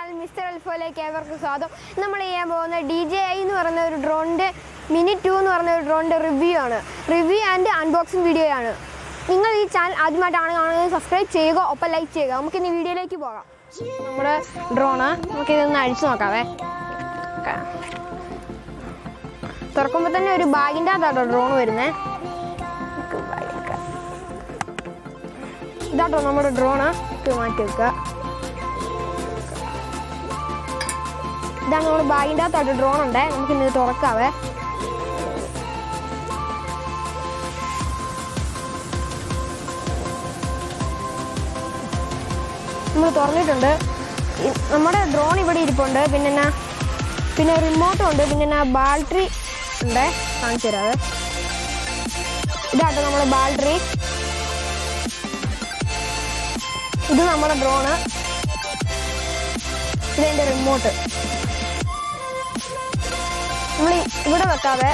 Channel mister അൽഫോയിലേക്ക് ഏവർക്കും സ്വാഗതം. നമ്മൾ ചെയ്യാൻ പോകുന്ന DJI എന്ന് പറയുന്ന ഒരു ഡ്രോണിൻ്റെ മിനി 2 എന്ന് പറയുന്ന ഒരു ഡ്രോണിൻ്റെ റിവ്യൂ ആൻഡ് അൺബോക്സിങ് വീഡിയോ ആണ്. നിങ്ങൾ ഈ ചാനൽ ആദ്യമായിട്ടാണ് കാണുന്നത് സബ്സ്ക്രൈബ് ചെയ്യുക, ഒപ്പം ലൈക്ക് ചെയ്യുക. നമുക്ക് ഇനി വീഡിയോയിലേക്ക് പോകാം. നമ്മുടെ ഡ്രോണ് നമുക്കിതൊന്ന് അഴിച്ചു നോക്കാവേ. തുറക്കുമ്പോൾ തന്നെ ഒരു ബാഗിൻ്റെ അകത്താട്ടോ ഡ്രോൺ വരുന്നത്. ഇതാട്ടോ നമ്മുടെ ഡ്രോണ് മാറ്റി വെക്കുക. ഇതാണ് നമ്മുടെ ബാഗിൻ്റെ അകത്തായിട്ട് ഡ്രോൺ ഉണ്ട്. നമുക്ക് ഇന്ന് തുറക്കാവേ. നമ്മൾ തുറന്നിട്ടുണ്ട്. നമ്മുടെ ഡ്രോൺ ഇവിടെ ഇരിപ്പുണ്ട്. പിന്നെ റിമോട്ടും ഉണ്ട്. പിന്നെ ബാറ്ററി ഉണ്ട്, കാണിച്ചു തരാവേ. ഇതാട്ടോ നമ്മുടെ ബാറ്ററി. ഇത് നമ്മുടെ ഡ്രോണ്. ഇതെൻ്റെ റിമോട്ട്. നമ്മൾ ഇവിടെ വെക്കാവേ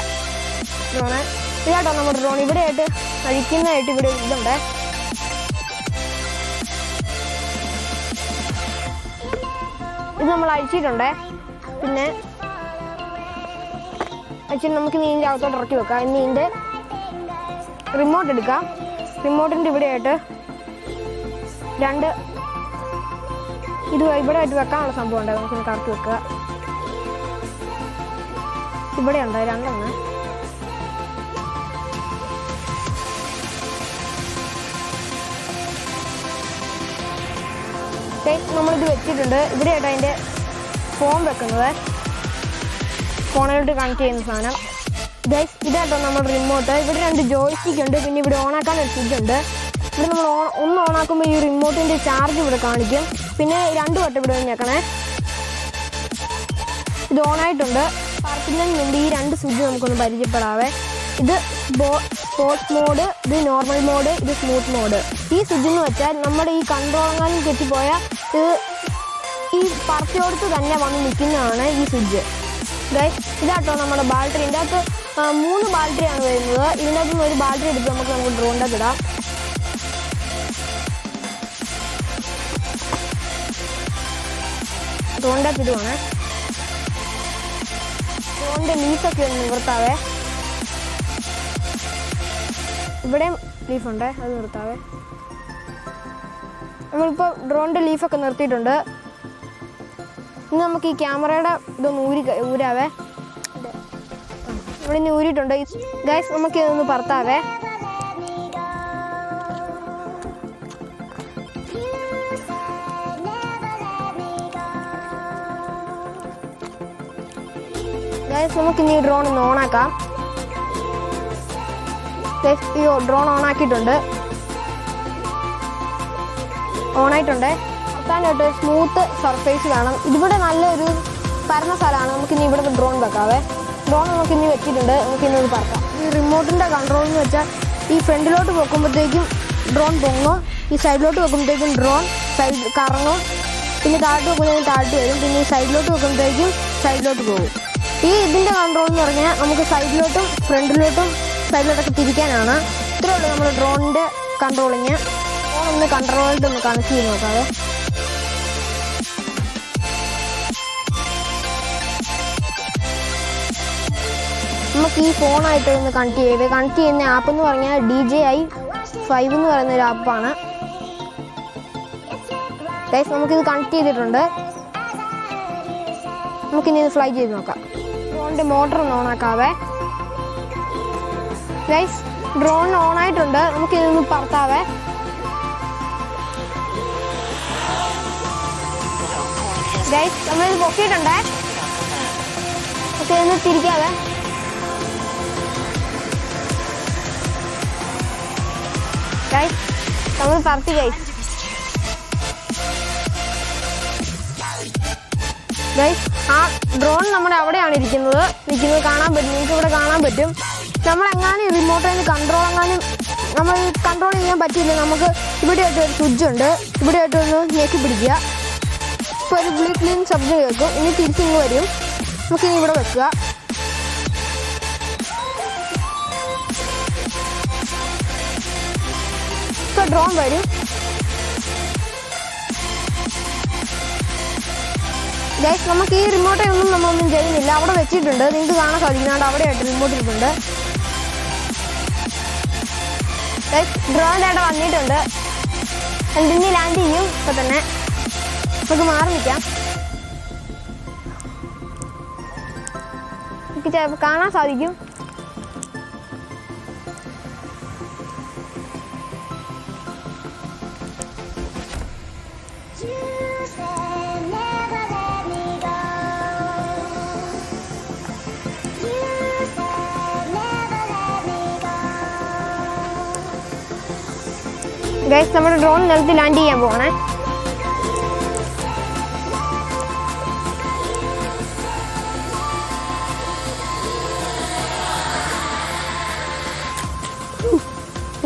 ഡ്രോണ്. ഇതാട്ടോ നമ്മുടെ ഡ്രോൺ. ഇവിടെ ആയിട്ട് അഴിക്കുന്നതായിട്ട് ഇവിടെ ഇതുണ്ട്. ഇത് നമ്മൾ അഴിച്ചിട്ടുണ്ട്. പിന്നെ അഴിച്ചിട്ട് നമുക്ക് ഇതിൻ്റെ അകത്തോട്ട് ഇറക്കി വെക്കാം. ഇനി ഇതിൻ്റെ റിമോട്ട് എടുക്കാം. റിമോട്ടിൻ്റെ ഇവിടെ ആയിട്ട് ഇത് ഇവിടെ ആയിട്ട് വെക്കാനുള്ള സംഭവം ഉണ്ട്. നമുക്ക് കറക്കി വെക്കുക. ഇവിടെ ഉണ്ട് രണ്ടെണ്ണം. നമ്മളിത് വെച്ചിട്ടുണ്ട്. ഇവിടെ ആയിട്ട് അതിൻ്റെ ഫോൺ വെക്കുന്നത്, ഫോണിലോട്ട് കണക്ട് ചെയ്യുന്ന സാധനം. ഇതായിട്ടോ നമ്മുടെ റിമോട്ട്. ഇവിടെ 2 ജോയ്സ്റ്റിക്ക് ഉണ്ട്. പിന്നെ ഇവിടെ ഓണാക്കാൻ ഒരു സ്വിച്ച് ഉണ്ട്. ഇവിടെ നമ്മൾ ഒന്ന് ഓണാക്കുമ്പോൾ ഈ റിമോട്ടിൻ്റെ ചാർജ് ഇവിടെ കാണിക്കും. പിന്നെ 2 വട്ടം ഇവിടെ ഞെക്കണേ. ഇത് ഓണായിട്ടുണ്ട്. പറക്കുന്നതിന് മുമ്പ് ഈ 2 സ്വിച്ച് നമുക്കൊന്ന് പരിചയപ്പെടാവേ. ഇത് സ്പോർട്സ് മോഡ്, ഇത് നോർമൽ മോഡ്, ഇത് സ്മൂത്ത് മോഡ്. ഈ സ്വിച്ച് എന്ന് വെച്ചാൽ നമ്മുടെ ഈ കൺട്രോളെങ്ങാനും തെറ്റിപ്പോയാൽ ഇത് ഈ പറച്ചോടത്ത് തന്നെ വന്ന് നിൽക്കുന്നതാണ് ഈ സ്വിച്ച്. ഇതാട്ടോ നമ്മുടെ ബാറ്ററി. ഇതിൻ്റെ അകത്ത് 3 ബാറ്ററിയാണ് വരുന്നത്. ഇതിൻ്റെ അകത്തുനിന്ന് ഒരു ബാറ്ററി എടുത്ത് നമുക്ക് ഡ്രോണിൻ്റെ അകത്ത് ഇടാം. ഡ്രോണിൻ്റെ അകത്ത് ഇടുവാണ്. ഡ്രോണിൻ്റെ ലീഫൊക്കെ ഒന്ന് നിവർത്താവേ. ഇവിടെയും ലീഫുണ്ട്, അത് നിർത്താവേ. നമ്മളിപ്പോൾ ഡ്രോണിൻ്റെ ലീഫൊക്കെ നിർത്തിയിട്ടുണ്ട്. ഇനി നമുക്ക് ഈ ക്യാമറയുടെ ഇതൊന്ന് ഊരാവേ. ഇവിടെ ഇനി ഊരിയിട്ടുണ്ട്. ഗൈസ്, നമുക്ക് ഇതൊന്ന് പറത്താവേ. ഗൈസ്, നമുക്കിനി ഈ ഡ്രോൺ ഒന്ന് ഓണാക്കാം. ഈ ഡ്രോൺ ഓണാക്കിയിട്ടുണ്ട്. ഓണായിട്ടുണ്ട്. നോക്കാനായിട്ട് സ്മൂത്ത് സർഫേസ് വേണം. ഇതിവിടെ നല്ലൊരു പരന്ന സ്ഥലമാണ്. നമുക്കിനി ഇവിടെ ഡ്രോൺ വെക്കാവേ. ഡ്രോൺ നമുക്കിനി വെച്ചിട്ടുണ്ട്. നമുക്കിനി ഇത് പറക്കാം. ഈ റിമോട്ടിൻ്റെ കൺട്രോൾ എന്ന് വെച്ചാൽ ഈ ഫ്രണ്ടിലോട്ട് വെക്കുമ്പോഴത്തേക്കും ഡ്രോൺ പൊങ്ങും. ഈ സൈഡിലോട്ട് വെക്കുമ്പോഴത്തേക്കും ഡ്രോൺ കറങ്ങും. പിന്നെ താഴോട്ട് വെക്കുമ്പോഴത്തേക്കും താഴോട്ട് വരും. പിന്നെ ഈ സൈഡിലോട്ട് വെക്കുമ്പോഴത്തേക്കും സൈഡിലോട്ട് പോകും. ഇതിൻ്റെ കൺട്രോൾ എന്ന് പറഞ്ഞാൽ നമുക്ക് സൈഡിലോട്ടും ഫ്രണ്ടിലോട്ടും സൈഡിലോട്ടൊക്കെ തിരിക്കാനാണ്. ഇത്രയേ ഉള്ളൂ നമ്മുടെ ഡ്രോണിൻ്റെ കൺട്രോളിങ്. ഫോൺ ഒന്ന് കൺട്രോളിട്ട് ഒന്ന് കണക്ട് ചെയ്ത് നോക്കാതെ. നമുക്ക് ഈ ഫോണായിട്ട് ഒന്ന് കണക്ട് ചെയ്യുന്ന ആപ്പ് എന്ന് പറഞ്ഞാൽ DJI 5 എന്ന് പറയുന്ന ഒരു ആപ്പാണ്. ഗൈസ്, നമുക്കിത് കണക്ട് ചെയ്തിട്ടുണ്ട്. നമുക്കിനി ഇത് ഫ്ലൈ ചെയ്ത് നോക്കാം. ഡ്രോണിൻ്റെ മോട്ടർ ഒന്ന് ഓണാക്കാവേ. Guys, drone ഓണായിട്ടുണ്ട്. നമുക്കിതൊന്ന് പറത്താവേ. ഗൈസ്, നമ്മളിത് പൊക്കിയിട്ടുണ്ടേ. ഇതൊന്ന് തിരിക്കാവേ. ഗൈസ്, നമ്മൾ പറത്തി. ഗൈസ്, ആ ഡ്രോൺ നമ്മുടെ അവിടെയാണ് ഇരിക്കുന്നത് കാണാൻ പറ്റും. നിങ്ങൾക്ക് ഇവിടെ കാണാൻ പറ്റും. നമ്മളെങ്ങാനും റിമോട്ടിൽ നിന്ന് നമ്മൾ കൺട്രോൾ ചെയ്യാൻ പറ്റില്ല. നമുക്ക് ഇവിടെയായിട്ട് ഒരു സ്വിച്ച് ഉണ്ട്. ഇവിടെയായിട്ട് ഒന്ന് ഞെക്കി പിടിക്കുക. ഇപ്പോൾ ഒരു ഗ്ലിൻ ശബ്ദം കേൾക്കും. ഇനി തിരിച്ചിങ്ങ് വരും. നമുക്കിനി ഇവിടെ വെക്കുക. ഇപ്പോൾ ഡ്രോൺ വരും. ഗൈസ് നമുക്ക് ഈ റിമോട്ടെ ഒന്നും നമ്മളൊന്നും ചെയ്യുന്നില്ല, അവിടെ വെച്ചിട്ടുണ്ട്. നിങ്ങൾക്ക് കാണാൻ സാധിക്കുന്നുണ്ട്, അവിടെയായിട്ട് റിമോട്ട് ഇരിപ്പുണ്ട്. ഗൈസ് ഡ്രോൺ അവിടെ വന്നിട്ടുണ്ട്. എന്തിന് ലാൻഡ് ചെയ്യും ഇപ്പം തന്നെ. നമുക്ക് മാറി നിൽക്കാം. എനിക്ക് കാണാൻ സാധിക്കും. ഗൈസ് നമ്മുടെ ഡ്രോൺ നിലത്ത് ലാൻഡ് ചെയ്യാൻ പോകണേ.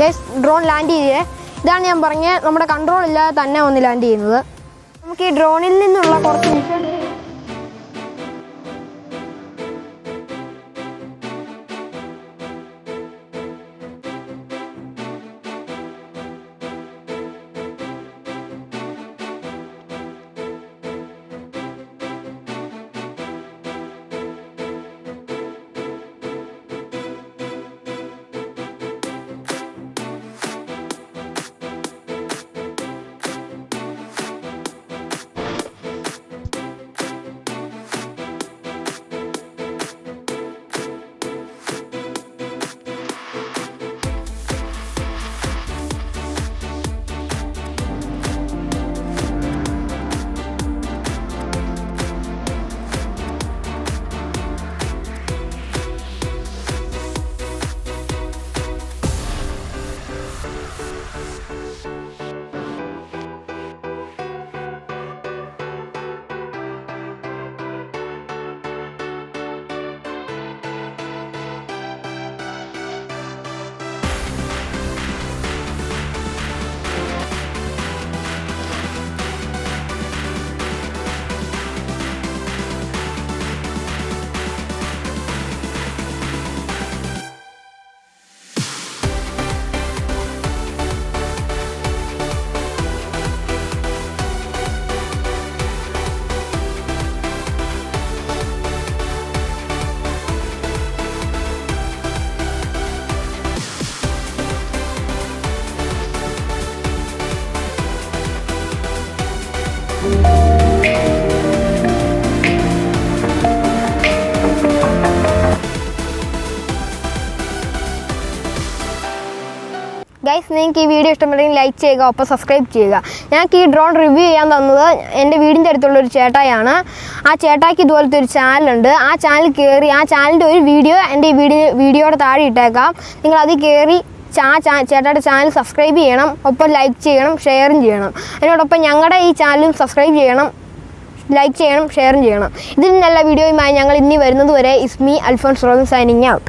ഗൈസ് ഡ്രോൺ ലാൻഡ് ചെയ്തേ. ഇതാണ് ഞാൻ പറഞ്ഞത്, നമ്മുടെ കൺട്രോൾ ഇല്ലാതെ തന്നെ വന്ന് ലാൻഡ് ചെയ്യുന്നത്. നമുക്ക് ഈ ഡ്രോണിൽ നിന്നുള്ള കുറച്ച് വിഷ്വൽസ് ഗൈസ് നിങ്ങൾക്ക് ഈ വീഡിയോ ഇഷ്ടപ്പെട്ടെങ്കിൽ ലൈക്ക് ചെയ്യുക, ഒപ്പം സബ്സ്ക്രൈബ് ചെയ്യുക. ഞങ്ങൾക്ക് ഈ ഡ്രോൺ റിവ്യൂ ചെയ്യാൻ തന്നത് എൻ്റെ വീടിൻ്റെ അടുത്തുള്ളൊരു ചേട്ടായാണ്. ആ ചേട്ടായിക്ക് ഇതുപോലത്തെ ഒരു ചാനലുണ്ട്. ആ ചാനൽ കയറി ആ ചാനലിൻ്റെ ഒരു വീഡിയോ എൻ്റെ ഈ വീഡിയോയുടെ താഴെ ഇട്ടേക്കാം. നിങ്ങൾ അതിൽ കയറി ചേട്ടായുടെ ചാനൽ സബ്സ്ക്രൈബ് ചെയ്യണം, ഒപ്പം ലൈക്ക് ചെയ്യണം, ഷെയറും ചെയ്യണം. അതിനോടൊപ്പം ഞങ്ങളുടെ ഈ ചാനലും സബ്സ്ക്രൈബ് ചെയ്യണം, ലൈക്ക് ചെയ്യണം, ഷെയറും ചെയ്യണം. ഇതിൽ നല്ല വീഡിയോയുമായി ഞങ്ങൾ ഇനി വരുന്നത് വരെ ഇസ്മി അൽഫോൺസ് റോബിൻ സൈനിങ് ഔട്ട്.